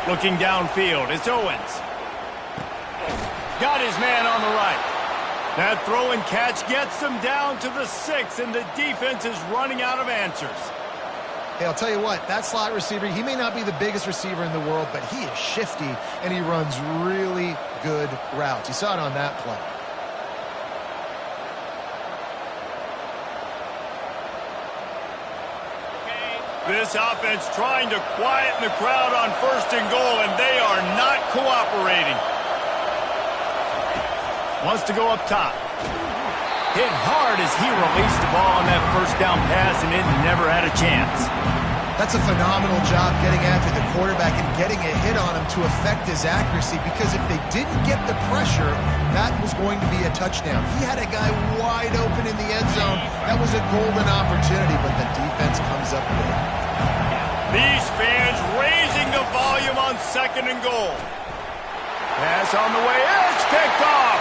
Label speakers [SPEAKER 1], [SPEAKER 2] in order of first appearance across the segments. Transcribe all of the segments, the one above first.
[SPEAKER 1] Looking downfield, it's Owens. Got his man on the right. That throw and catch gets them down to the 6, and the defense is running out of answers.
[SPEAKER 2] Hey, I'll tell you what, that slot receiver, he may not be the biggest receiver in the world, but he is shifty, and he runs really good routes. You saw it on that play.
[SPEAKER 1] This offense trying to quieten the crowd on 1st and goal, and they are not cooperating. Wants to go up top. Hit hard as he released the ball on that 1st down pass, and it never had a chance.
[SPEAKER 2] That's a phenomenal job getting after the quarterback and getting a hit on him to affect his accuracy, because if they didn't get the pressure, that was going to be a touchdown. He had a guy wide open in the end zone. That was a golden opportunity, but the defense comes up big.
[SPEAKER 1] These fans raising the volume on 2nd and goal. Pass on the way, it's picked off.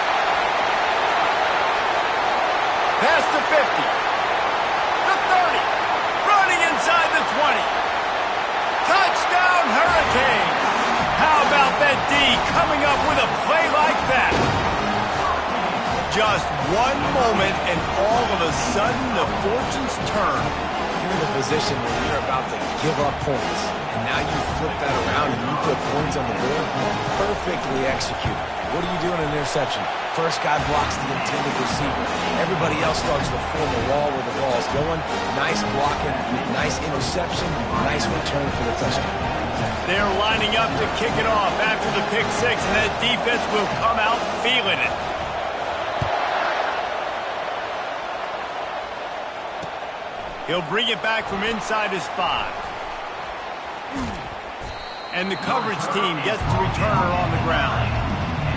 [SPEAKER 1] Past the 50. The 30. Running inside the 20. Touchdown Hurricanes. How about that D coming up with a play like that? Just one moment and all of a sudden the fortunes turn.
[SPEAKER 3] You're in a position where you're about to give up points, and now you flip that around and you put points on the board. Perfectly executed. What do you do in an interception? First guy blocks the intended receiver. Everybody else starts to form a wall where the ball's going. Nice blocking, nice interception, nice return for the touchdown.
[SPEAKER 1] They're lining up to kick it off after the pick 6, and that defense will come out feeling it. He'll bring it back from inside his 5. And the coverage team gets the returner on the ground.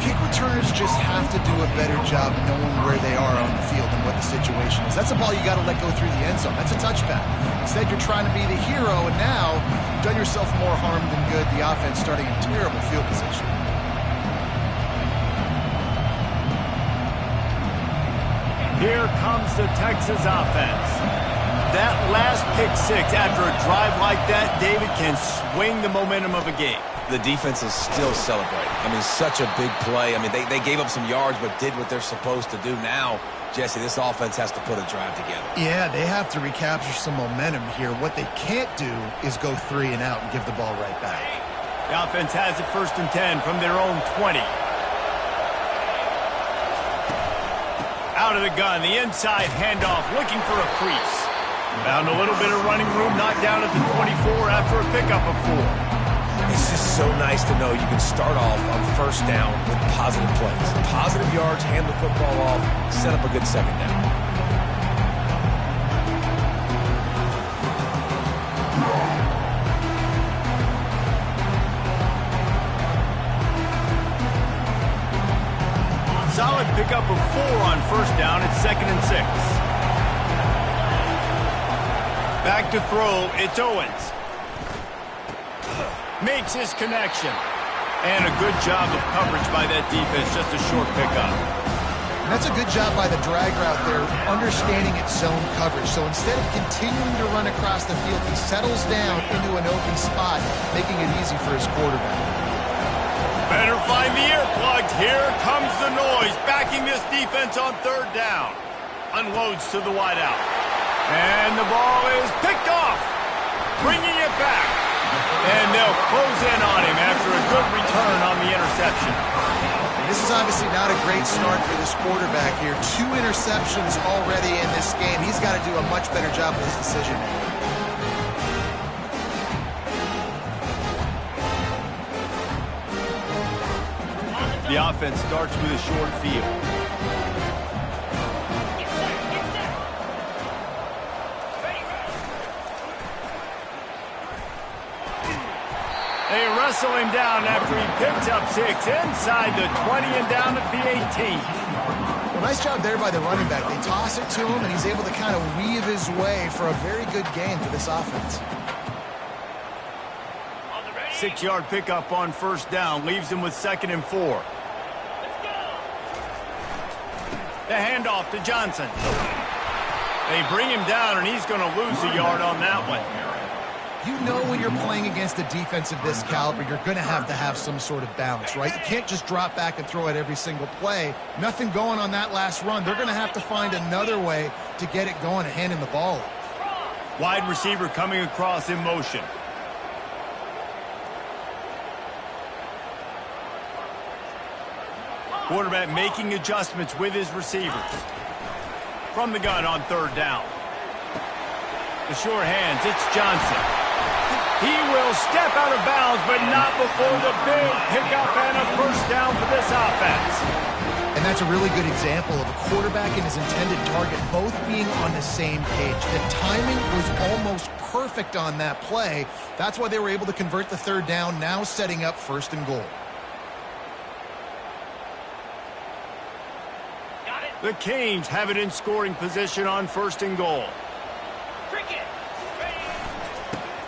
[SPEAKER 2] Kick returners just have to do a better job knowing where they are on the field and what the situation is. That's a ball you got to let go through the end zone. That's a touchback. Instead, you're trying to be the hero, and now you've done yourself more harm than good. The offense starting in terrible field position.
[SPEAKER 1] Here comes the Texas offense. That last pick 6 after a drive like that, David, can swing the momentum of a game.
[SPEAKER 3] The defense is still celebrating. I mean, such a big play. I mean, they gave up some yards but did what they're supposed to do. Now, Jesse, this offense has to put a drive together.
[SPEAKER 2] Yeah, they have to recapture some momentum here. What they can't do is go 3 and out and give the ball right back.
[SPEAKER 1] The offense has it 1st and 10 from their own 20. Out of the gun, the inside handoff, looking for a crease. Found a little bit of running room, knocked down at the 24 after a pickup of 4.
[SPEAKER 3] It's just so nice to know you can start off on 1st down with positive plays. Positive yards, hand the football off, set up a good 2nd down.
[SPEAKER 1] Solid pickup of 4 on 1st down at 2nd and 6. Back to throw, it's Owens. Makes his connection. And a good job of coverage by that defense, just a short pickup.
[SPEAKER 2] And that's a good job by the drag route there, understanding its zone coverage. So instead of continuing to run across the field, he settles down into an open spot, making it easy for his quarterback.
[SPEAKER 1] Better find the earplugs. Here comes the noise, backing this defense on 3rd down. Unloads to the wideout. And the ball is picked off, bringing it back. And they'll close in on him after a good return on the interception.
[SPEAKER 2] This is obviously not a great start for this quarterback here. 2 interceptions already in this game. He's got to do a much better job with his decision making.
[SPEAKER 1] The offense starts with a short field. They wrestle him down after he picks up 6 inside the 20 and down at the 18.
[SPEAKER 2] Well, nice job there by the running back. They toss it to him, and he's able to kind of weave his way for a very good gain for this offense.
[SPEAKER 1] 6-yard pickup on 1st down leaves him with 2nd and 4. The handoff to Johnson. They bring him down, and he's going to lose a yard on that one.
[SPEAKER 2] You know when you're playing against a defense of this caliber, you're going to have some sort of balance, right? You can't just drop back and throw it every single play. Nothing going on that last run. They're going to have to find another way to get it going and handing the ball off.
[SPEAKER 1] Wide receiver coming across in motion. Quarterback making adjustments with his receivers. From the gun on third down. The short hands, it's Johnson. He will step out of bounds, but not before the big pickup and a first down for this offense.
[SPEAKER 2] And that's a really good example of a quarterback and his intended target both being on the same page. The timing was almost perfect on that play. That's why they were able to convert the third down, now setting up first and goal.
[SPEAKER 1] The Canes have it in scoring position on first and goal.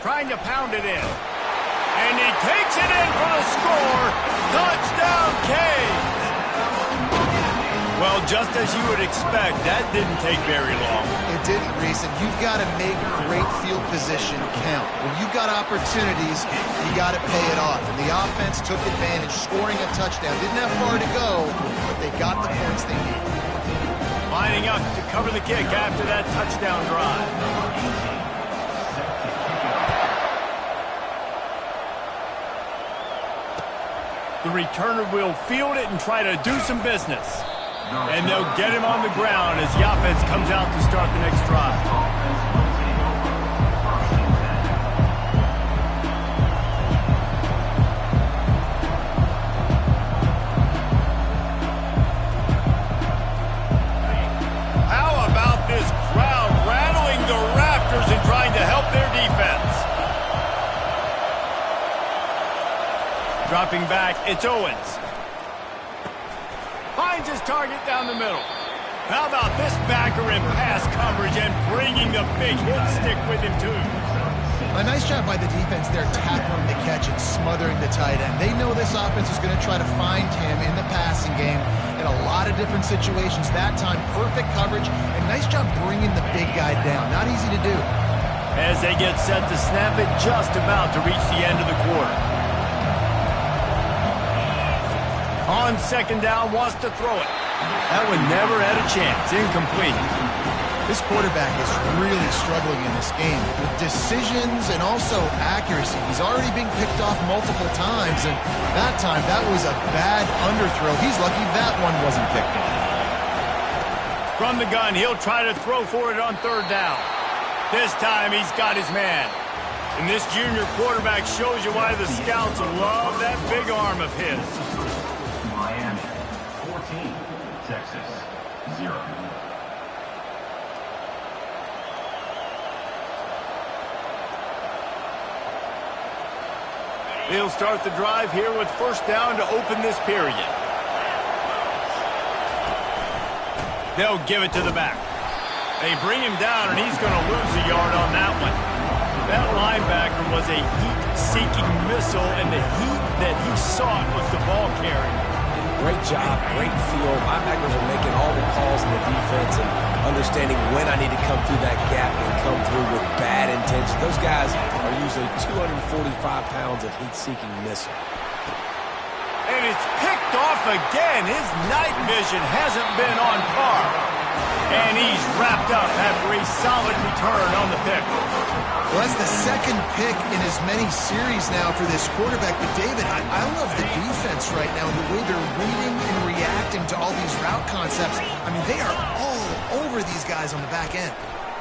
[SPEAKER 1] Trying to pound it in. And he takes it in for the score. Touchdown, Canes! Well, just as you would expect, that didn't take very long.
[SPEAKER 2] It didn't, Reese, and you've got to make great field position count. When you've got opportunities, you got to pay it off. And the offense took advantage, scoring a touchdown. Didn't have far to go, but they got the points they needed.
[SPEAKER 1] Lining up to cover the kick after that touchdown drive. The returner will field it and try to do some business. And they'll get him on the ground as the offense comes out to start the next drive. And trying to help their defense. Dropping back, it's Owens. Finds his target down the middle. How about this backer in pass coverage and bringing the big hit stick with him too.
[SPEAKER 2] A nice job by the defense there, tackling the catch and smothering the tight end. They know this offense is going to try to find him in the passing game in a lot of different situations. That time, perfect coverage, and nice job bringing the big guy down. Not easy to do.
[SPEAKER 1] As they get set to snap it, just about to reach the end of the quarter. On second down, wants to throw it. That one never had a chance. Incomplete.
[SPEAKER 2] This quarterback is really struggling in this game with decisions and also accuracy. He's already being picked off multiple times, and that time, that was a bad underthrow. He's lucky that one wasn't picked off.
[SPEAKER 1] From the gun, he'll try to throw for it on third down. This time, he's got his man. And this junior quarterback shows you why the scouts love that big arm of his.
[SPEAKER 4] Miami, 14, Texas, 0.
[SPEAKER 1] He'll start the drive here with first down to open this period. They'll give it to the back. They bring him down, and he's going to lose a yard on that one. That linebacker was a heat-seeking missile, and the heat that he sought was the ball carry.
[SPEAKER 3] Great job, great feel. Linebackers are making all the calls in the defense and understanding when I need to come through that gap and come through with bad intention. Those guys are usually 245 pounds of heat-seeking missile.
[SPEAKER 1] And it's picked off again. His night vision hasn't been on par. And he's wrapped up after a solid return on the pick.
[SPEAKER 2] Well, that's the second pick in as many series now for this quarterback. But, David, I love the defense right now, the way they're reading and reacting to all these route concepts. I mean, they are all over these guys on the back end.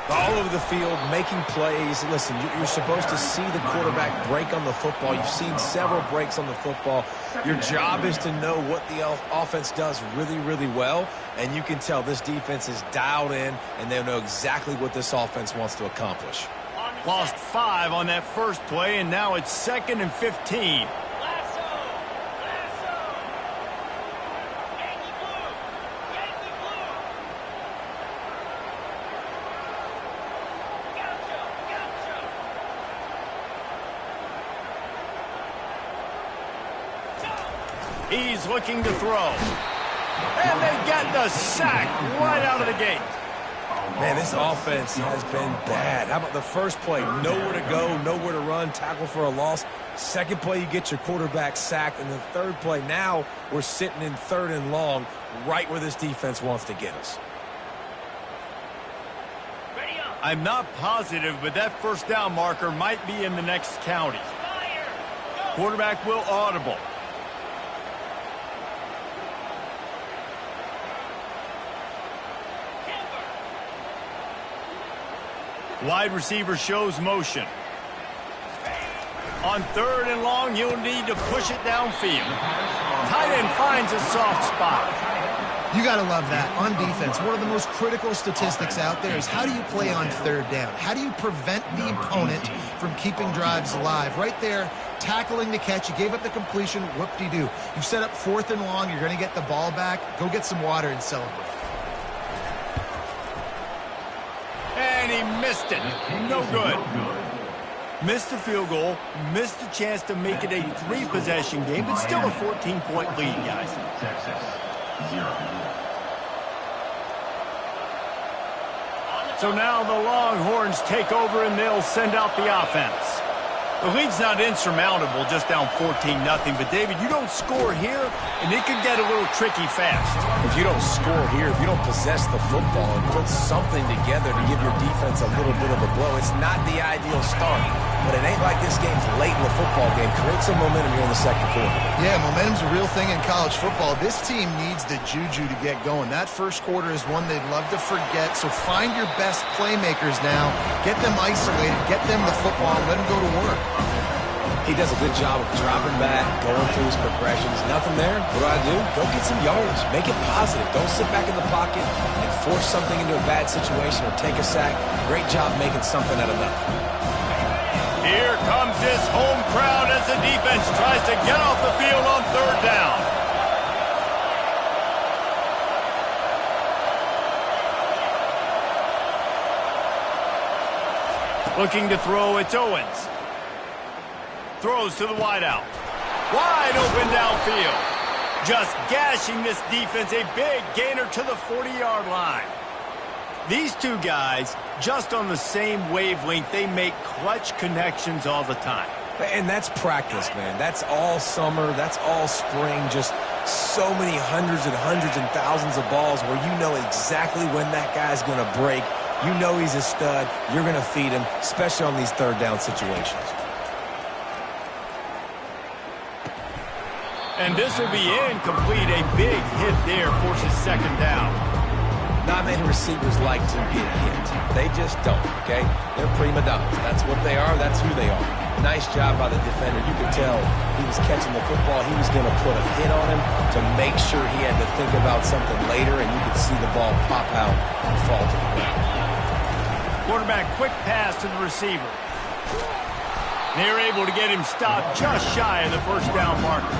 [SPEAKER 3] All over the field, making plays. Listen, you're supposed to see the quarterback break on the football. You've seen several breaks on the football. Your job is to know what the offense does really, really well, and you can tell this defense is dialed in, and they know exactly what this offense wants to accomplish.
[SPEAKER 1] Lost 5 on that first play, and now it's 2nd and 15. He's looking to throw. And they get the sack right out of the gate.
[SPEAKER 3] Man, this offense has been bad. How about the first play? Nowhere to go, nowhere to run, tackle for a loss. Second play, you get your quarterback sacked. And the third play, now we're sitting in 3rd and long, right where this defense wants to get us.
[SPEAKER 1] I'm not positive, but that first down marker might be in the next county. Quarterback will audible. Wide receiver shows motion. On 3rd and long, you'll need to push it downfield. Tight end finds a soft spot.
[SPEAKER 2] You got to love that. On defense, one of the most critical statistics out there is how do you play on 3rd down? How do you prevent the opponent from keeping drives alive? Right there, tackling the catch. You gave up the completion. Whoop-de-doo. You set up 4th and long. You're going to get the ball back. Go get some water and celebrate.
[SPEAKER 1] And he missed it. No good. Missed the field goal, missed the chance to make it a 3-possession game, but still a 14-point lead, guys.
[SPEAKER 4] Texas, 0.
[SPEAKER 1] So now the Longhorns take over and they'll send out the offense. The lead's not insurmountable, just down 14-0. But, David, you don't score here, and it could get a little tricky fast.
[SPEAKER 3] If you don't score here, if you don't possess the football and put something together to give your defense a little bit of a blow, it's not the ideal start. But it ain't like this game's late in the football game. Create some momentum here in the second quarter.
[SPEAKER 2] Yeah, momentum's a real thing in college football. This team needs the juju to get going. That first quarter is one they'd love to forget. So find your best playmakers now. Get them isolated. Get them the football and let them go to work.
[SPEAKER 3] He does a good job of dropping back, going through his progressions. Nothing there. What do? Go get some yards. Make it positive. Don't sit back in the pocket and force something into a bad situation or take a sack. Great job making something out of nothing.
[SPEAKER 1] Here comes this home crowd as the defense tries to get off the field on 3rd down. Looking to throw, it's Owens. Throws to the wideout. Wide open downfield. Just gashing this defense. A big gainer to the 40-yard line. These two guys, just on the same wavelength, they make clutch connections all the time.
[SPEAKER 3] And that's practice, man. That's all summer. That's all spring. Just so many hundreds and thousands of balls where you know exactly when that guy's going to break. You know he's a stud. You're going to feed him, especially on these 3rd down situations.
[SPEAKER 1] And this will be incomplete. A big hit there forces 2nd down.
[SPEAKER 3] Not many receivers like to get hit. They just don't, okay? They're prima donnas. That's what they are. That's who they are. Nice job by the defender. You could tell he was catching the football. He was going to put a hit on him to make sure he had to think about something later, and you could see the ball pop out and fall to the ground.
[SPEAKER 1] Quarterback quick pass to the receiver. They're able to get him stopped just shy of the 1st down marker.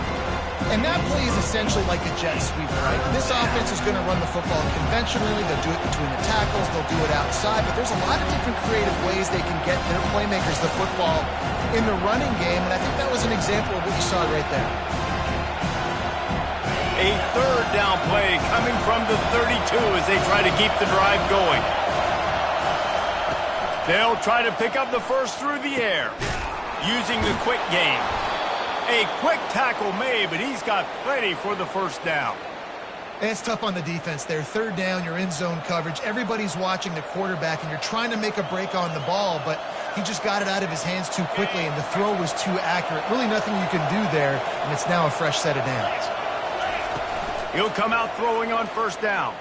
[SPEAKER 2] And that play is essentially like a jet sweep, right? This offense is going to run the football conventionally. They'll do it between the tackles. They'll do it outside. But there's a lot of different creative ways they can get their playmakers the football in the running game. And I think that was an example of what you saw right there.
[SPEAKER 1] A 3rd down play coming from the 32 as they try to keep the drive going. They'll try to pick up the first through the air using the quick game. A quick tackle made, but he's got plenty for the 1st down.
[SPEAKER 2] And it's tough on the defense there. 3rd down, you're in zone coverage. Everybody's watching the quarterback, and you're trying to make a break on the ball, but he just got it out of his hands too quickly, and the throw was too accurate. Really nothing you can do there, and it's now a fresh set of downs.
[SPEAKER 1] He'll come out throwing on 1st down.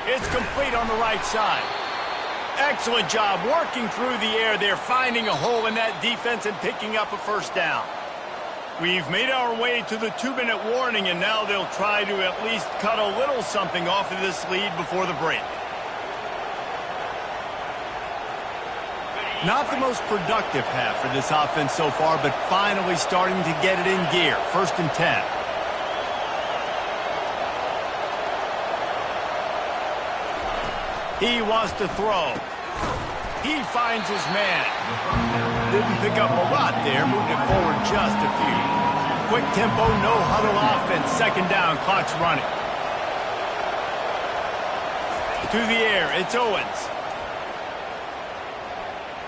[SPEAKER 1] It's complete on the right side. Excellent job working through the air there, finding a hole in that defense and picking up a 1st down. We've made our way to the 2-minute warning, and now they'll try to at least cut a little something off of this lead before the break. Not the most productive half for this offense so far, but finally starting to get it in gear. 1st and 10. He wants to throw. He finds his man. Didn't pick up a lot there, moved it forward just a few. Quick tempo, no huddle offense. 2nd down, clock's running. To the air, it's Owens.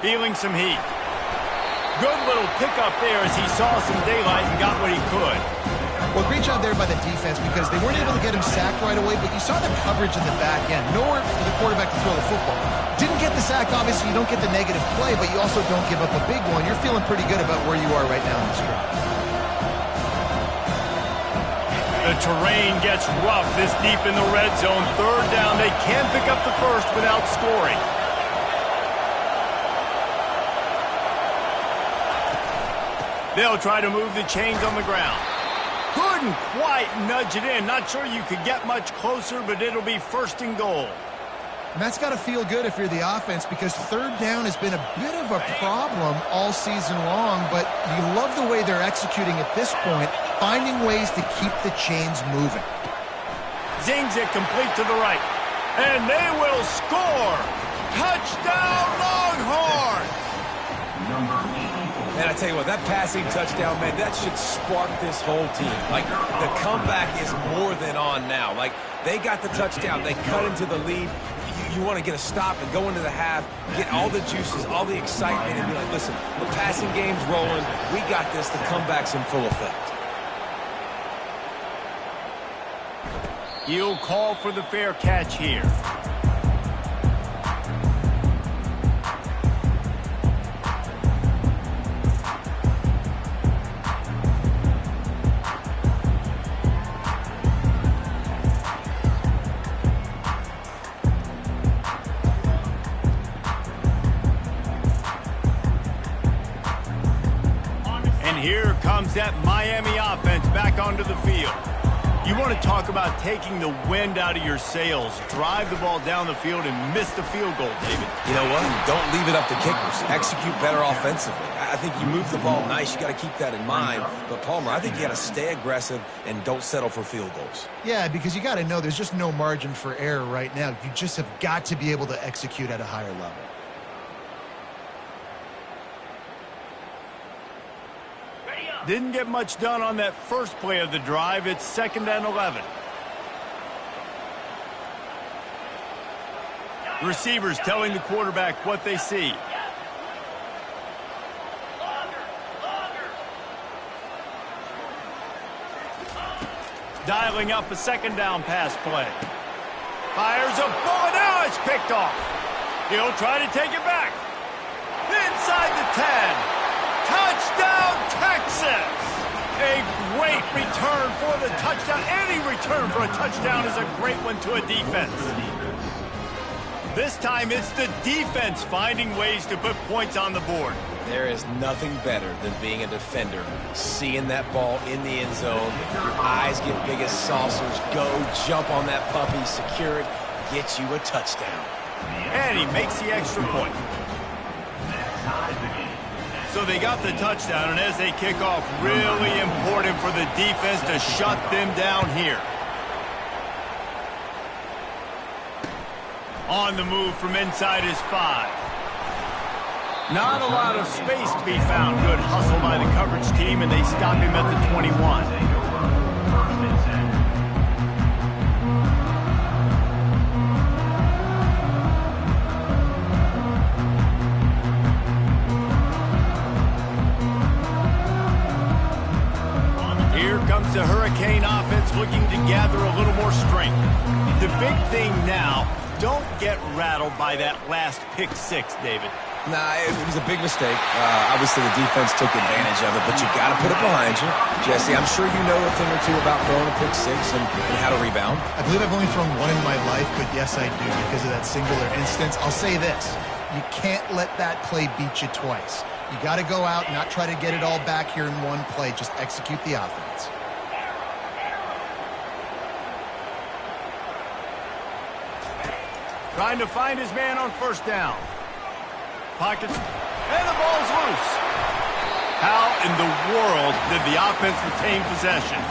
[SPEAKER 1] Feeling some heat. Good little pickup there as he saw some daylight and got what he could.
[SPEAKER 2] Well, great job there by the defense because they weren't able to get him sacked right away, but you saw the coverage in the back end. Nowhere for the quarterback to throw the football. Didn't get the sack, obviously you don't get the negative play, but you also don't give up a big one. You're feeling pretty good about where you are right now in this drive.
[SPEAKER 1] The terrain gets rough this deep in the red zone. Third down, they can pick up the first without scoring. They'll try to move the chains on the ground. Couldn't quite nudge it in. Not sure you could get much closer, but it'll be first and goal.
[SPEAKER 2] And that's got to feel good if you're the offense because third down has been a bit of a problem all season long, but you love the way they're executing at this point, finding ways to keep the chains moving.
[SPEAKER 1] Zings it complete to the right. And they will score! Touchdown, Longhorns!
[SPEAKER 3] And I tell you what, that passing touchdown, man, that should spark this whole team. Like, the comeback is more than on now. Like, they got the touchdown. They cut into the lead. You want to get a stop and go into the half, get all the juices, all the excitement, and be like, listen, the passing game's rolling. We got this. The comeback's in full effect.
[SPEAKER 1] He'll call for the fair catch here. Here comes that Miami offense back onto the field. You want to talk about taking the wind out of your sails. Drive the ball down the field and miss the field goal, David.
[SPEAKER 3] You know what? Don't leave it up to kickers. Execute better offensively. I think you move the ball nice. You got to keep that in mind. But, Palmer, I think you got to stay aggressive and don't settle for field goals.
[SPEAKER 2] Yeah, because you got to know there's just no margin for error right now. You just have got to be able to execute at a higher level.
[SPEAKER 1] Didn't get much done on that first play of the drive. It's 2nd and 11. Receivers telling the quarterback what they see. Dialing up a 2nd down pass play. Fires a bullet. Now it's picked off. He'll try to take it back. Inside the 10. Touchdown, Texas! A great return for the touchdown. Any return for a touchdown is a great one to a defense. This time it's the defense finding ways to put points on the board.
[SPEAKER 3] There is nothing better than being a defender, seeing that ball in the end zone. Your eyes get big as saucers. Go, jump on that puppy, secure it, get you a touchdown.
[SPEAKER 1] And he makes the extra point. So they got the touchdown, and as they kick off, really important for the defense to shut them down here. On the move from inside his 5. Not a lot of space to be found. Good hustle by the coverage team, and they stop him at the 21. Comes the Hurricane offense looking to gather a little more strength. The big thing now, don't get rattled by that last pick 6, David.
[SPEAKER 3] Nah, it was a big mistake. Obviously, the defense took advantage of it, but you got to put it behind you. Jesse, I'm sure you know a thing or two about throwing a pick 6 and how to rebound.
[SPEAKER 2] I believe I've only thrown one in my life, but yes, I do because of that singular instance. I'll say this. You can't let that play beat you twice. You got to go out and not try to get it all back here in one play. Just execute the offense.
[SPEAKER 1] Trying to find his man on 1st down. Pockets, and the ball's loose. How in the world did the offense retain possession?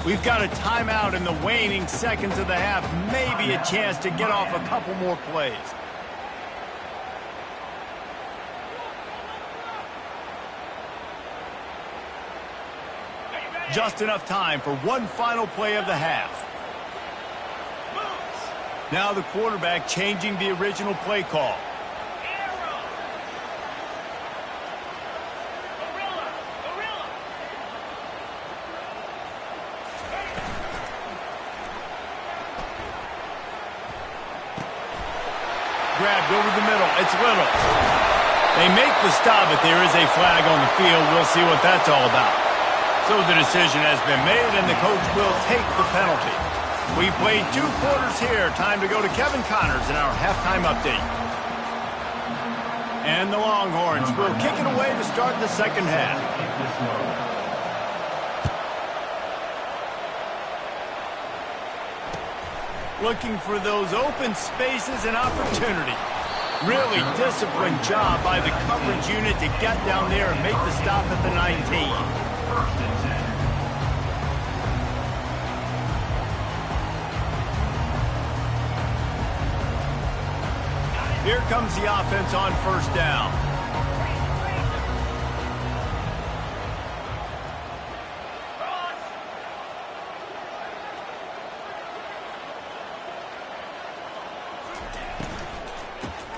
[SPEAKER 1] We've got a timeout in the waning seconds of the half. Maybe a chance to get off a couple more plays. Just enough time for one final play of the half. Now the quarterback changing the original play call. Grabbed over the middle. It's Little. They make the stop, but there is a flag on the field. We'll see what that's all about. So the decision has been made, and the coach will take the penalty. We played 2 quarters here. Time to go to Kevin Connors in our halftime update. And the Longhorns will kick it away to start the second half. Looking for those open spaces and opportunity. Really disciplined job by the coverage unit to get down there and make the stop at the 19.
[SPEAKER 4] First and 10.
[SPEAKER 1] Here comes the offense on first down.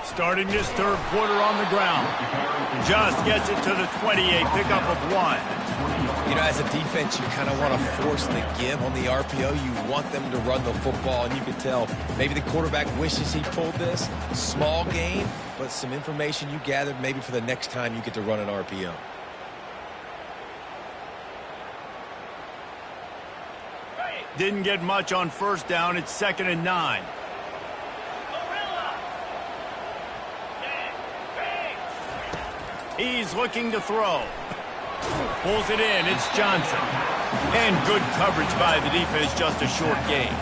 [SPEAKER 1] Starting this third quarter on the ground. Just gets it to the 28, pickup of 1.
[SPEAKER 3] You know, as a defense, you kind of want to force the give on the RPO. You want them to run the football, and you can tell maybe the quarterback wishes he pulled this. Small gain, but some information you gathered maybe for the next time you get to run an RPO.
[SPEAKER 1] Didn't get much on first down. It's 2nd and 9. He's looking to throw. Pulls it in. It's Johnson. And good coverage by the defense, just a short gain.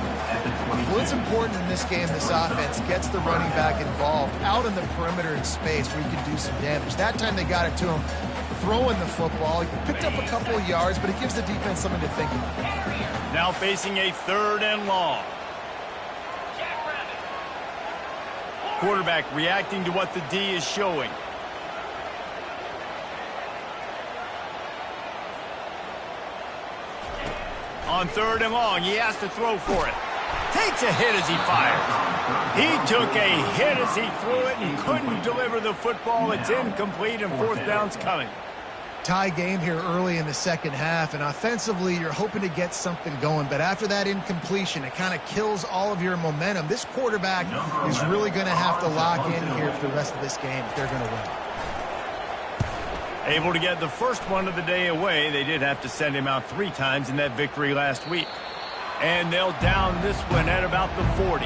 [SPEAKER 2] Well, it's important in this game, this offense gets the running back involved out in the perimeter in space where he can do some damage. That time they got it to him throwing the football. He picked up a couple of yards, but it gives the defense something to think about.
[SPEAKER 1] Now facing a 3rd and long. Quarterback reacting to what the D is showing. On 3rd and long, he has to throw for it. Takes a hit as he fires. He took a hit as he threw it and couldn't deliver the football. It's incomplete, and 4th down's coming.
[SPEAKER 2] Tie game here early in the second half, and offensively you're hoping to get something going, but after that incompletion, it kind of kills all of your momentum. This quarterback is really going to have to lock in here for the rest of this game if they're going to win.
[SPEAKER 1] Able to get the first one of the day away. They did have to send him out 3 times in that victory last week. And they'll down this one at about the 40.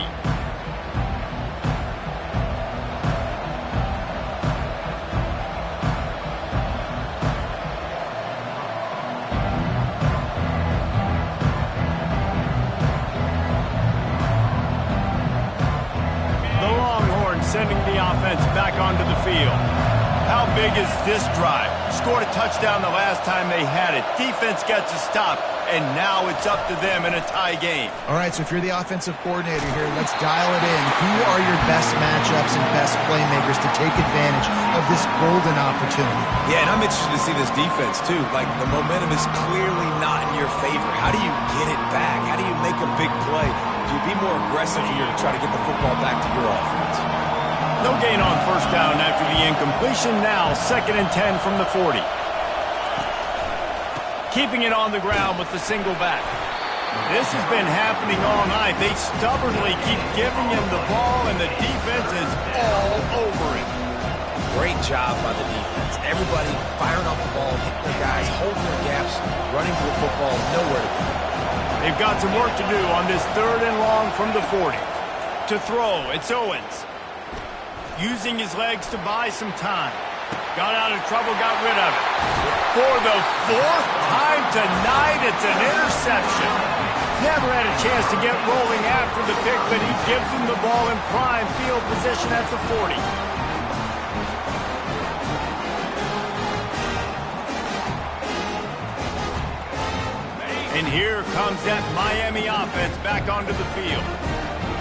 [SPEAKER 1] The Longhorns sending the offense back onto the field. How big is this drive? Scored a touchdown the last time they had it. Defense gets a stop, and now it's up to them in a tie game.
[SPEAKER 2] All right, so if you're the offensive coordinator here, let's dial it in. Who are your best matchups and best playmakers to take advantage of this golden opportunity?
[SPEAKER 3] Yeah, and I'm interested to see this defense, too. Like, the momentum is clearly not in your favor. How do you get it back? How do you make a big play? Do you be more aggressive here to try to get the football back to your offense?
[SPEAKER 1] No gain on first down after the incompletion. Now 2nd and 10 from the 40. Keeping it on the ground with the single back. This has been happening all night. They stubbornly keep giving him the ball, and the defense is all over it.
[SPEAKER 3] Great job by the defense. Everybody firing off the ball, hitting their guys, holding their gaps, running to the football, nowhere to go.
[SPEAKER 1] They've got some work to do on this 3rd and long from the 40. To throw, it's Owens. Using his legs to buy some time. Got out of trouble, got rid of it. For the 4th time tonight, it's an interception. Never had a chance to get rolling after the pick, but he gives him the ball in prime field position at the 40. And here comes that Miami offense back onto the field.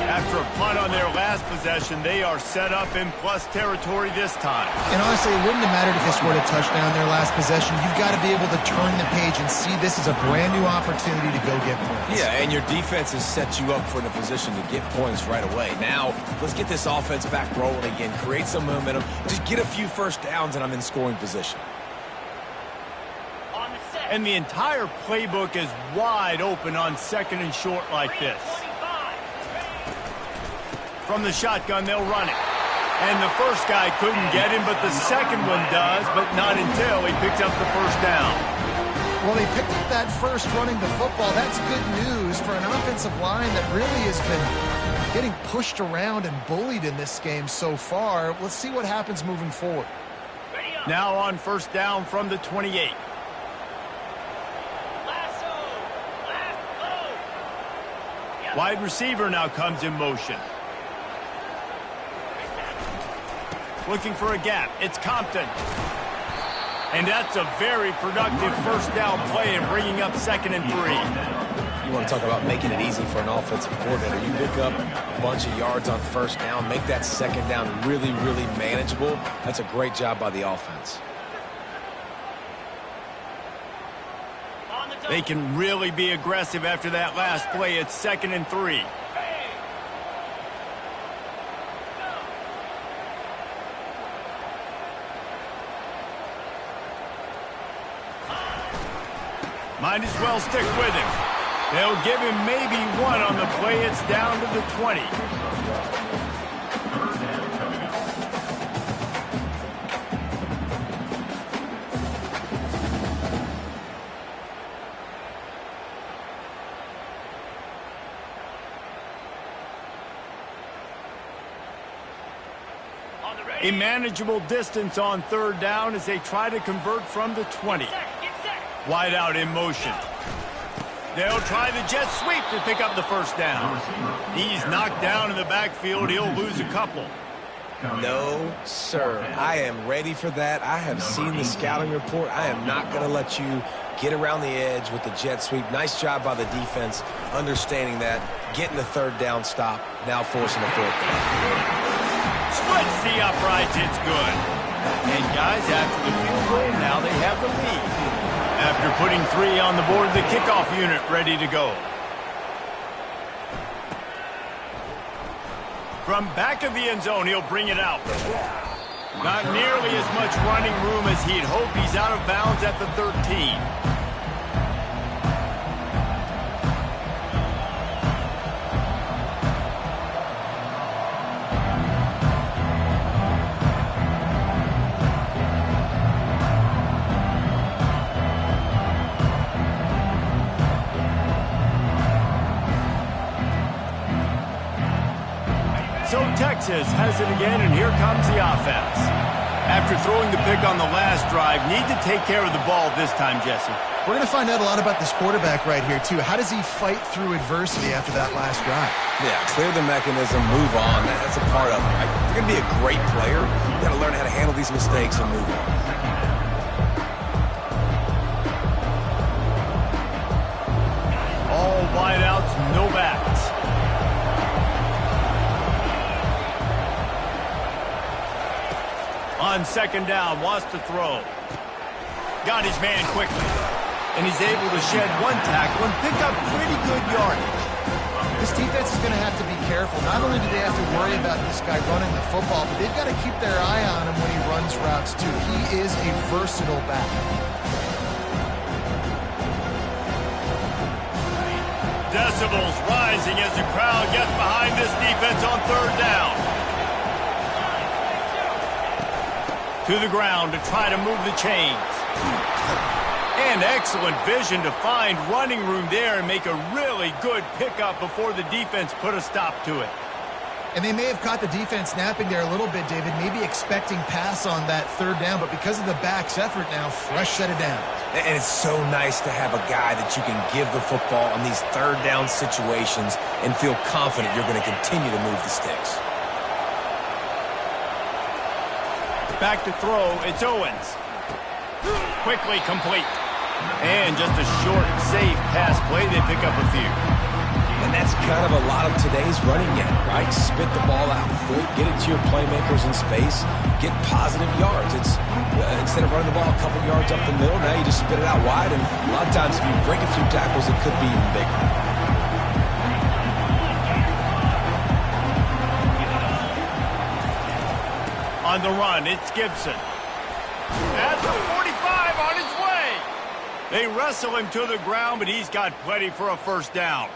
[SPEAKER 1] After a punt on their last possession, they are set up in plus territory this time.
[SPEAKER 2] And honestly, it wouldn't have mattered if they scored a touchdown their last possession. You've got to be able to turn the page and see this is a brand new opportunity to go get points.
[SPEAKER 3] Yeah, and your defense has set you up for the position to get points right away. Now, let's get this offense back rolling again, create some momentum, just get a few first downs, and I'm in scoring position.
[SPEAKER 1] And the entire playbook is wide open on second and short like this. From the shotgun, they'll run it. And the first guy couldn't get him, but the second one does, but not until he picked up the first down.
[SPEAKER 2] Well, they picked up that first running the football. That's good news for an offensive line that really has been getting pushed around and bullied in this game so far. Let's see what happens moving forward.
[SPEAKER 1] Now on first down from the 28. Wide receiver now comes in motion. Looking for a gap. It's Compton. And that's a very productive first down play and bringing up 2nd and 3.
[SPEAKER 3] You want to talk about making it easy for an offensive coordinator. You pick up a bunch of yards on first down, make that second down really, really manageable. That's a great job by the offense.
[SPEAKER 1] They can really be aggressive after that last play. It's 2nd and 3. Might as well stick with him. They'll give him maybe one on the play. It's down to the 20. A manageable distance on third down as they try to convert from the 20. Wide out in motion. They'll try the jet sweep to pick up the first down. He's knocked down in the backfield. He'll lose a couple.
[SPEAKER 3] No, sir. I am ready for that. I have seen the scouting report. I am not going to let you get around the edge with the jet sweep. Nice job by the defense, understanding that, getting the third down stop, now forcing a fourth down.
[SPEAKER 1] Splits the uprights. It's good. And guys, after the field goal, now they have the lead. After putting 3 on the board, the kickoff unit ready to go. From back of the end zone, he'll bring it out. Not nearly as much running room as he'd hoped. He's out of bounds at the 13. So Texas has it again, and here comes the offense. After throwing the pick on the last drive, need to take care of the ball this time, Jesse.
[SPEAKER 2] We're going to find out a lot about this quarterback right here, too. How does he fight through adversity after that last drive?
[SPEAKER 3] Yeah, clear the mechanism, move on. That's a part of it. Right? If you're going to be a great player, you got to learn how to handle these mistakes and move on.
[SPEAKER 1] All wideouts, no backs. On second down, wants to throw. Got his man quickly. And he's able to shed one tackle and pick up pretty good yardage.
[SPEAKER 2] This defense is going to have to be careful. Not only do they have to worry about this guy running the football, but they've got to keep their eye on him when he runs routes, too. He is a versatile back.
[SPEAKER 1] Decibels rising as the crowd gets behind this defense on third down. To the ground to try to move the chains. And excellent vision to find running room there and make a really good pickup before the defense put a stop to it.
[SPEAKER 2] And they may have caught the defense napping there a little bit, David, maybe expecting pass on that third down, but because of the back's effort now, fresh set of downs.
[SPEAKER 3] And it's so nice to have a guy that you can give the football on these third down situations and feel confident you're going to continue to move the sticks.
[SPEAKER 1] Back to throw, it's Owens. Quickly complete. And just a short, safe pass play, they pick up a few.
[SPEAKER 3] And that's kind of a lot of today's running game, right? Spit the ball out quick, get it to your playmakers in space, get positive yards. It's instead of running the ball a couple yards up the middle, now you just spit it out wide. And a lot of times if you break a few tackles, it could be even bigger.
[SPEAKER 1] On the run, it's Gibson. At the 45 on his way. They wrestle him to the ground, but he's got plenty for a first down.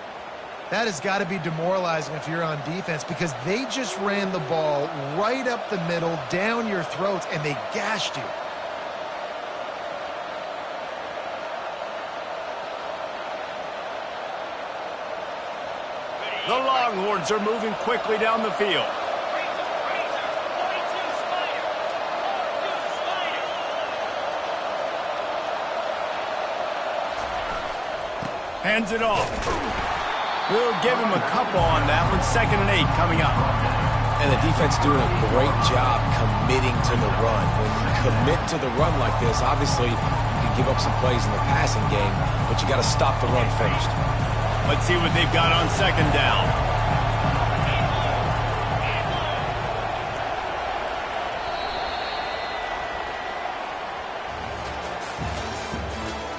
[SPEAKER 2] That has got to be demoralizing if you're on defense because they just ran the ball right up the middle, down your throats, and they gashed you.
[SPEAKER 1] The Longhorns are moving quickly down the field. Hands it off. We'll give him a couple on that one. 2nd and 8 coming up.
[SPEAKER 3] And the defense doing a great job committing to the run. When you commit to the run like this, obviously you can give up some plays in the passing game, but you got to stop the run first.
[SPEAKER 1] Let's see what they've got on 2nd down.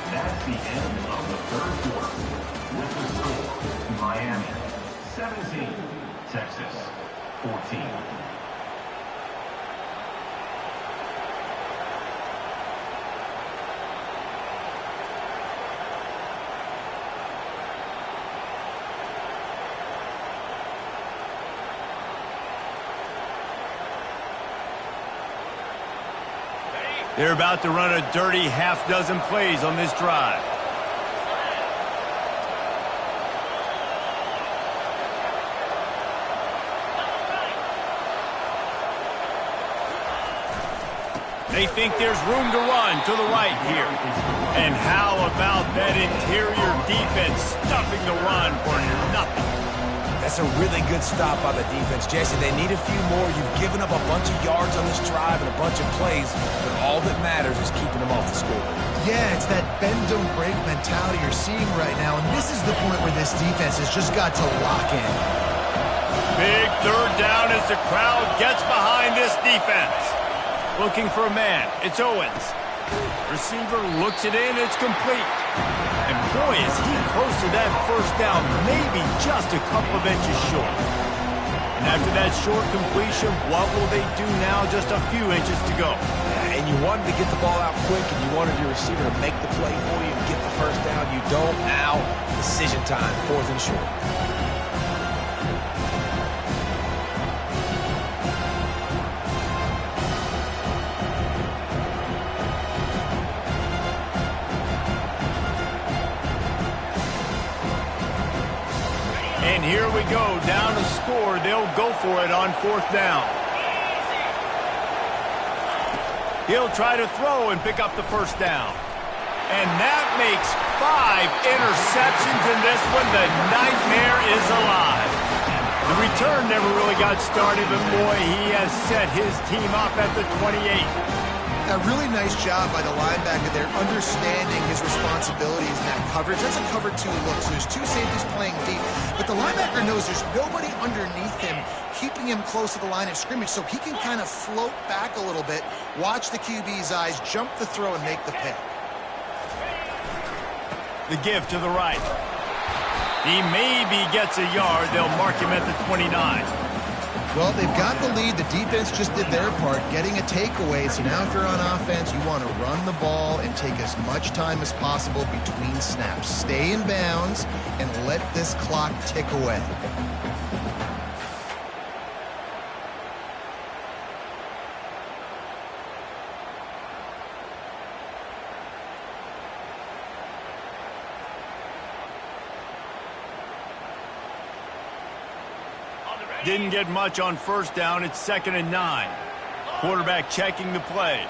[SPEAKER 4] That's the end of the third quarter. With the score, Miami 17, Texas 14.
[SPEAKER 1] They're about to run a dirty half-dozen plays on this drive. They think there's room to run to the right here. And how about that interior defense stuffing the run for nothing?
[SPEAKER 3] That's a really good stop by the defense, Jesse. They need a few more. You've given up a bunch of yards on this drive and a bunch of plays, but all that matters is keeping them off the score.
[SPEAKER 2] Yeah, it's that bend don't break mentality you're seeing right now, and this is the point where this defense has just got to lock in.
[SPEAKER 1] Big 3rd down as the crowd gets behind this defense. Looking for a man. It's Owens. Receiver looks it in. It's complete. And boy, is he close to that first down, maybe just a couple of inches short. And after that short completion, what will they do now? Just a few inches to go.
[SPEAKER 3] Yeah, and you wanted to get the ball out quick, and you wanted your receiver to make the play for you and get the first down. You don't now. Decision time, 4th and short.
[SPEAKER 1] And here we go, down to score. They'll go for it on 4th down. He'll try to throw and pick up the first down. And that makes 5 interceptions in this one. The nightmare is alive. The return never really got started, but boy, he has set his team up at the 28.
[SPEAKER 2] A really nice job by the linebacker there, understanding his responsibilities in that coverage. That's a cover 2 look, so there's 2 safeties playing deep. But the linebacker knows there's nobody underneath him, keeping him close to the line of scrimmage, so he can kind of float back a little bit, watch the QB's eyes, jump the throw, and make the pick.
[SPEAKER 1] The give to the right. He maybe gets a yard. They'll mark him at the 29.
[SPEAKER 2] Well, they've got the lead. The defense just did their part, getting a takeaway. So now if you're on offense, you want to run the ball and take as much time as possible between snaps. Stay in bounds and let this clock tick away.
[SPEAKER 1] Didn't get much on first down. It's 2nd and 9. Quarterback checking the play.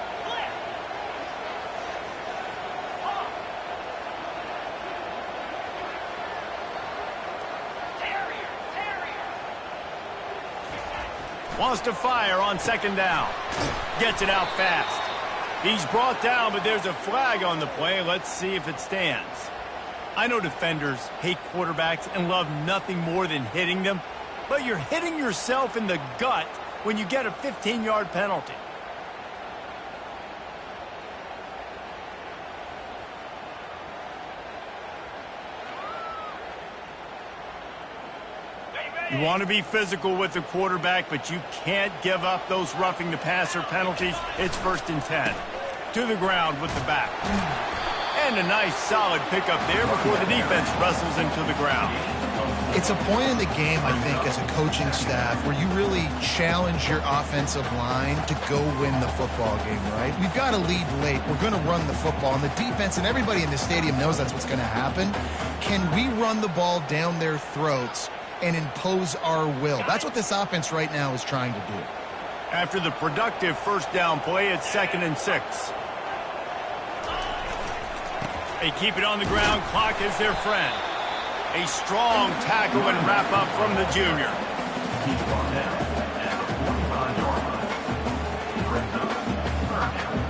[SPEAKER 1] Wants to fire on 2nd down. Gets it out fast. He's brought down, but there's a flag on the play. Let's see if it stands. I know defenders hate quarterbacks and love nothing more than hitting them, but you're hitting yourself in the gut when you get a 15-yard penalty. You want to be physical with the quarterback, but you can't give up those roughing the passer penalties. It's 1st and 10. To the ground with the back. And a nice solid pickup there before the defense wrestles him to the ground.
[SPEAKER 2] It's a point in the game, I think, as a coaching staff where you really challenge your offensive line to go win the football game, right? We've got to lead late. We're going to run the football. And the defense and everybody in the stadium knows that's what's going to happen. Can we run the ball down their throats and impose our will? That's what this offense right now is trying to do.
[SPEAKER 1] After the productive first down play, it's 2nd and 6. They keep it on the ground. Clock is their friend. A strong tackle and wrap up from the junior.
[SPEAKER 4] Keep the ball down at the 45-yard line. Brings up 3rd down.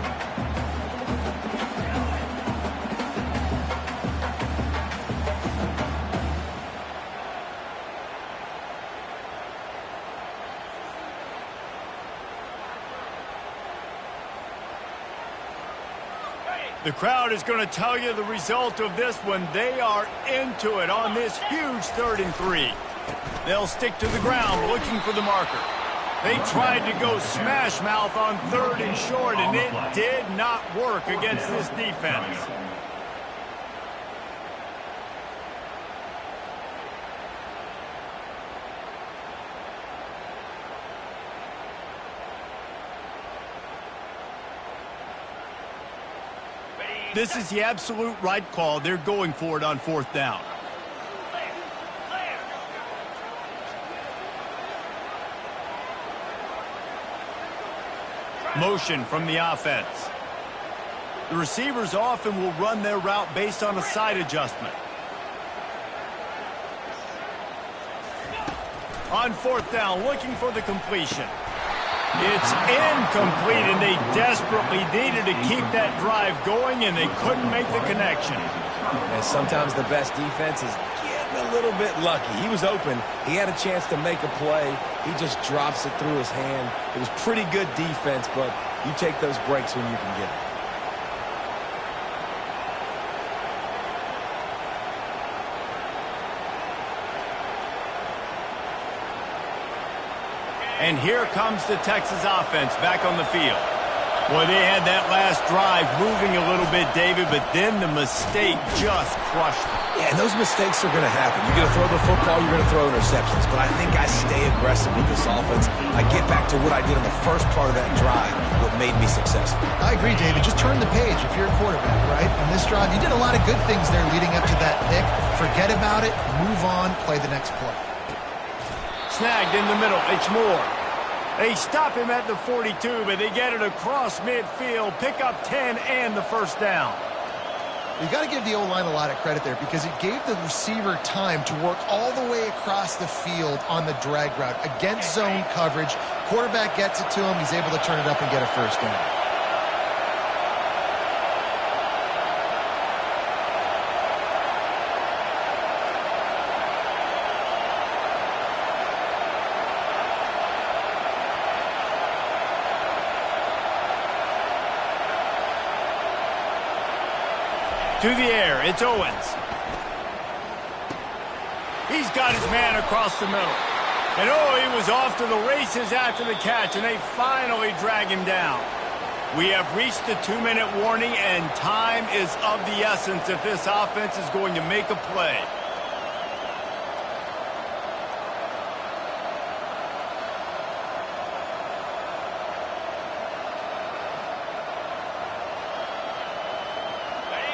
[SPEAKER 1] The crowd is going to tell you the result of this one. They are into it on this huge 3rd and 3. They'll stick to the ground looking for the marker. They tried to go smash mouth on 3rd and short, and it did not work against this defense. This is the absolute right call. They're going for it on 4th down. Motion from the offense. The receivers often will run their route based on a side adjustment. On 4th down, looking for the completion. It's incomplete, and they desperately needed to keep that drive going, and they couldn't make the connection.
[SPEAKER 3] And sometimes the best defense is getting a little bit lucky. He was open. He had a chance to make a play. He just drops it through his hand. It was pretty good defense, but you take those breaks when you can get them.
[SPEAKER 1] And here comes the Texas offense back on the field. Boy, they had that last drive moving a little bit, David, but then the mistake just crushed them.
[SPEAKER 3] Yeah, and those mistakes are going to happen. You're going to throw the football, you're going to throw interceptions. But I think I stay aggressive with this offense. I get back to what I did in the first part of that drive, what made me successful.
[SPEAKER 2] I agree, David. Just turn the page if you're a quarterback, right? On this drive, you did a lot of good things there leading up to that pick. Forget about it, move on, play the next play.
[SPEAKER 1] Snagged in the middle. It's Moore. They stop him at the 42, but they get it across midfield. Pick up 10 and the first down.
[SPEAKER 2] You got to give the O-line a lot of credit there because it gave the receiver time to work all the way across the field on the drag route against zone coverage. Quarterback gets it to him. He's able to turn it up and get a first down.
[SPEAKER 1] To the air, it's Owens. He's got his man across the middle. And oh, he was off to the races after the catch, and they finally drag him down. We have reached the 2-minute warning, and time is of the essence if this offense is going to make a play.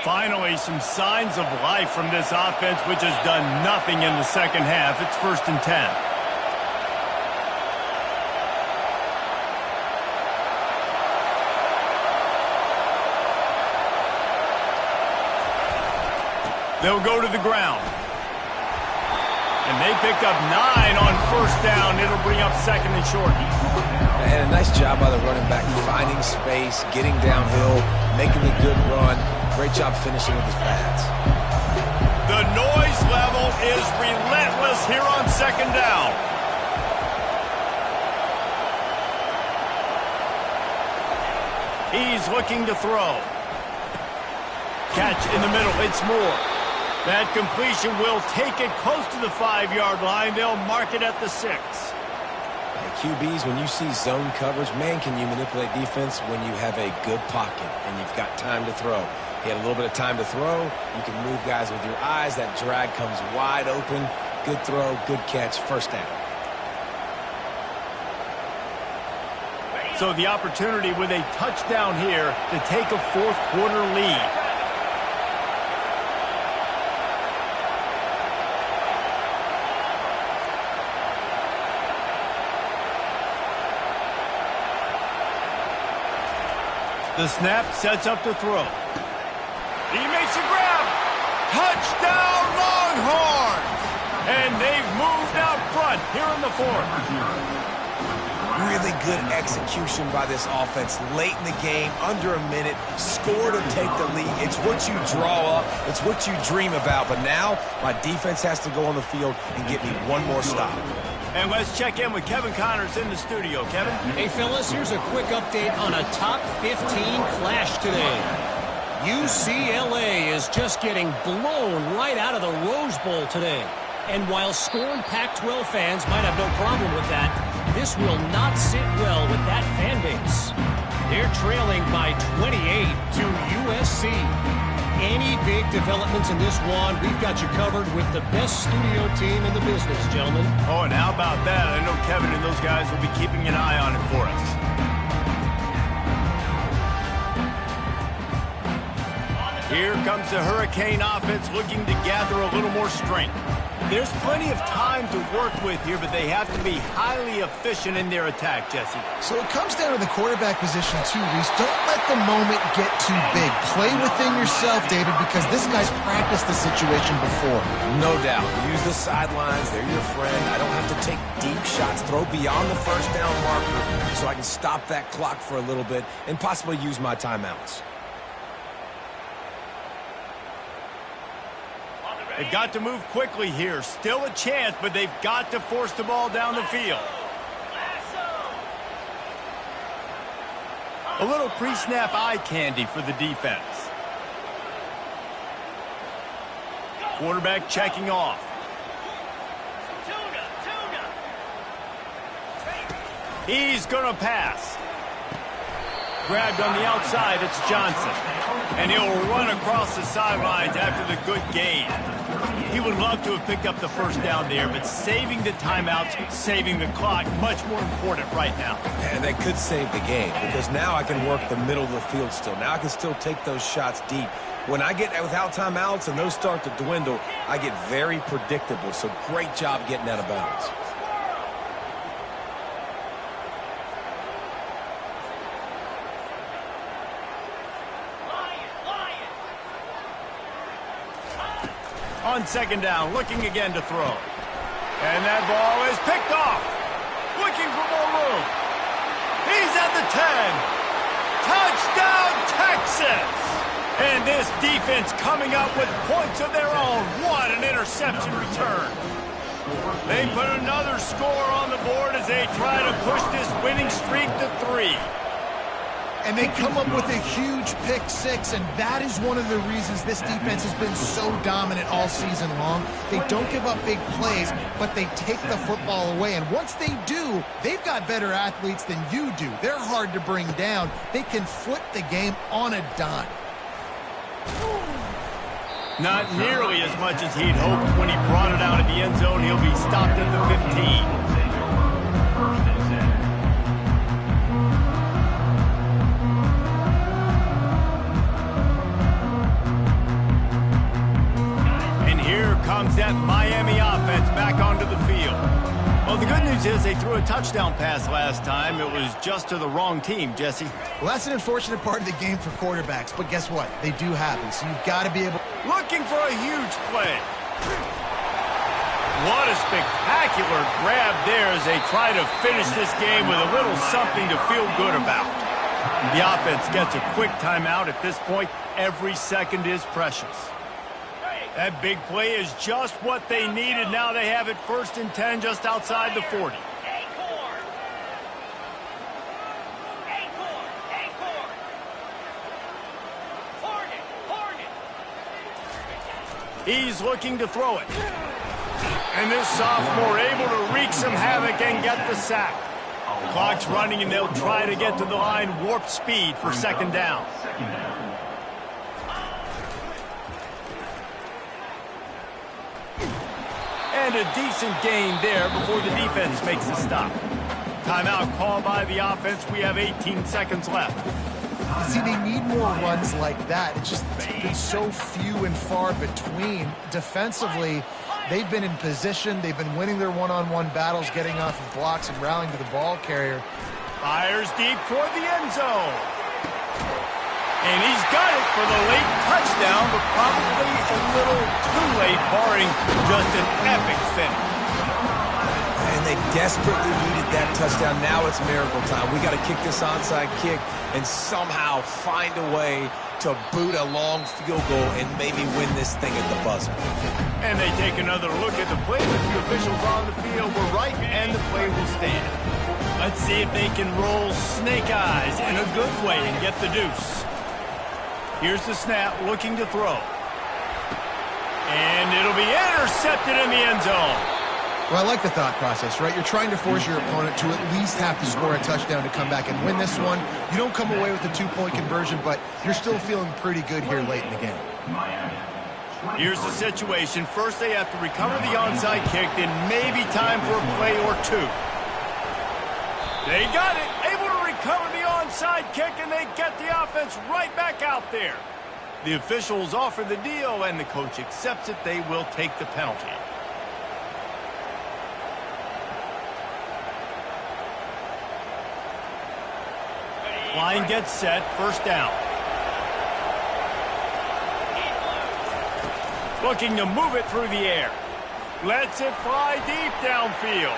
[SPEAKER 1] Finally, some signs of life from this offense, which has done nothing in the second half. It's 1st and 10. They'll go to the ground. And they pick up 9 on first down. It'll bring up 2nd and short.
[SPEAKER 3] And a nice job by the running back, finding space, getting downhill, making a good run. Great job finishing with his pads.
[SPEAKER 1] The noise level is relentless here on second down. He's looking to throw. Catch in the middle. It's Moore. That completion will take it close to the 5-yard line. They'll mark it at the 6.
[SPEAKER 3] QBs, when you see zone coverage, man, can you manipulate defense when you have a good pocket and you've got time to throw. He had a little bit of time to throw. You can move guys with your eyes. That drag comes wide open. Good throw, good catch, first down.
[SPEAKER 1] So the opportunity with a touchdown here to take a fourth-quarter lead. The snap sets up to throw. He makes a grab. Touchdown, Longhorns! And they've moved out front here in the fourth.
[SPEAKER 3] Really good execution by this offense late in the game, under a minute, score to take the lead. It's what you draw up. It's what you dream about. But now my defense has to go on the field and get me one more stop.
[SPEAKER 1] And let's check in with Kevin Connors in the studio. Kevin?
[SPEAKER 5] Hey, fellas, here's a quick update on a top 15 clash today. UCLA is just getting blown right out of the Rose Bowl today. And while scorned Pac-12 fans might have no problem with that, this will not sit well with that fan base. They're trailing by 28 to USC. Any big developments in this one, we've got you covered with the best studio team in the business, gentlemen.
[SPEAKER 1] Oh, and how about that? I know Kevin and those guys will be keeping an eye on it for us. Here comes the Hurricane offense looking to gather a little more strength. There's plenty of time to work with here, but they have to be highly efficient in their attack, Jesse.
[SPEAKER 2] So it comes down to the quarterback position too, Reese. Don't let the moment get too big. Play within yourself, David, because this guy's practiced the situation before.
[SPEAKER 3] No doubt. Use the sidelines. They're your friend. I don't have to take deep shots. Throw beyond the first down marker so I can stop that clock for a little bit and possibly use my timeouts.
[SPEAKER 1] They've got to move quickly here. Still a chance, but they've got to force the ball down the field. A little pre-snap eye candy for the defense. Quarterback checking off. He's going to pass. Grabbed on the outside, it's Johnson. And he'll run across the sidelines after the good gain. He would love to have picked up the first down there, but saving the timeouts, saving the clock, much more important right now.
[SPEAKER 3] And that could save the game because now I can work the middle of the field still. Now I can still take those shots deep. When I get without timeouts and those start to dwindle, I get very predictable. So great job getting out of bounds.
[SPEAKER 1] On second down, looking again to throw. And that ball is picked off. Looking for more room. He's at the 10. Touchdown, Texas! And this defense coming up with points of their own. What an interception return. They put another score on the board as they try to push this winning streak to 3.
[SPEAKER 2] And they come up with a huge pick six, and that is one of the reasons this defense has been so dominant all season long. They don't give up big plays, but they take the football away. And once they do, they've got better athletes than you do. They're hard to bring down. They can flip the game on a dime.
[SPEAKER 1] Not nearly as much as he'd hoped when he brought it out of the end zone. He'll be stopped at the 15. Comes that Miami offense back onto the field. Well, the good news is they threw a touchdown pass last time. It was just to the wrong team, Jesse.
[SPEAKER 2] Well, that's an unfortunate part of the game for quarterbacks, but guess what? They do happen, so you've got to be able...
[SPEAKER 1] Looking for a huge play. What a spectacular grab there as they try to finish this game with a little something to feel good about. The offense gets a quick timeout at this point. Every second is precious. That big play is just what they needed. Now they have it 1st and 10 just outside the 40. He's looking to throw it. And this sophomore able to wreak some havoc and get the sack. Clock's running, and they'll try to get to the line warp speed for 2nd down. And a decent gain there before the defense makes a stop. Timeout called by the offense. We have 18 seconds left.
[SPEAKER 2] See, they need more runs like that. It's just been so few and far between. Defensively, they've been in position. They've been winning their one-on-one battles, getting off of blocks and rallying to the ball carrier.
[SPEAKER 1] Fires deep toward the end zone. And he's got it for the late touchdown, but probably a little too late, barring just an epic finish.
[SPEAKER 3] And they desperately needed that touchdown. Now it's miracle time. We got to kick this onside kick and somehow find a way to boot a long field goal and maybe win this thing at the buzzer.
[SPEAKER 1] And they take another look at the play. The two officials on the field were right, and the play will stand. Let's see if they can roll snake eyes in a good way and get the deuce. Here's the snap, looking to throw. And it'll be intercepted in the end zone.
[SPEAKER 2] Well, I like the thought process, right? You're trying to force your opponent to at least have to score a touchdown to come back and win this one. You don't come away with a 2-point conversion, but you're still feeling pretty good here late in the game.
[SPEAKER 1] Here's the situation. First, they have to recover the onside kick, then maybe time for a play or two. They got it. Able to recover the onside kick, and they get the offense right back out there. The officials offer the deal, and the coach accepts it. They will take the penalty. Line gets set, 1st down. Looking to move it through the air. Lets it fly deep downfield.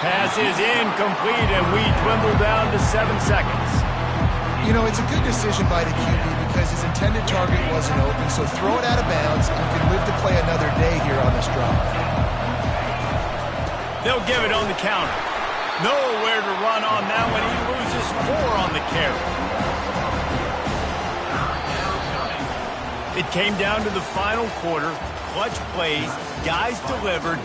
[SPEAKER 1] Pass is incomplete, and we dwindle down to 7 seconds.
[SPEAKER 2] You know, it's a good decision by the QB because his intended target wasn't open, so throw it out of bounds, and you can live to play another day here on this drive.
[SPEAKER 1] They'll give it on the counter. Nowhere to run on that one. He loses 4 on the carry. It came down to the final quarter. Clutch plays. Guys delivered.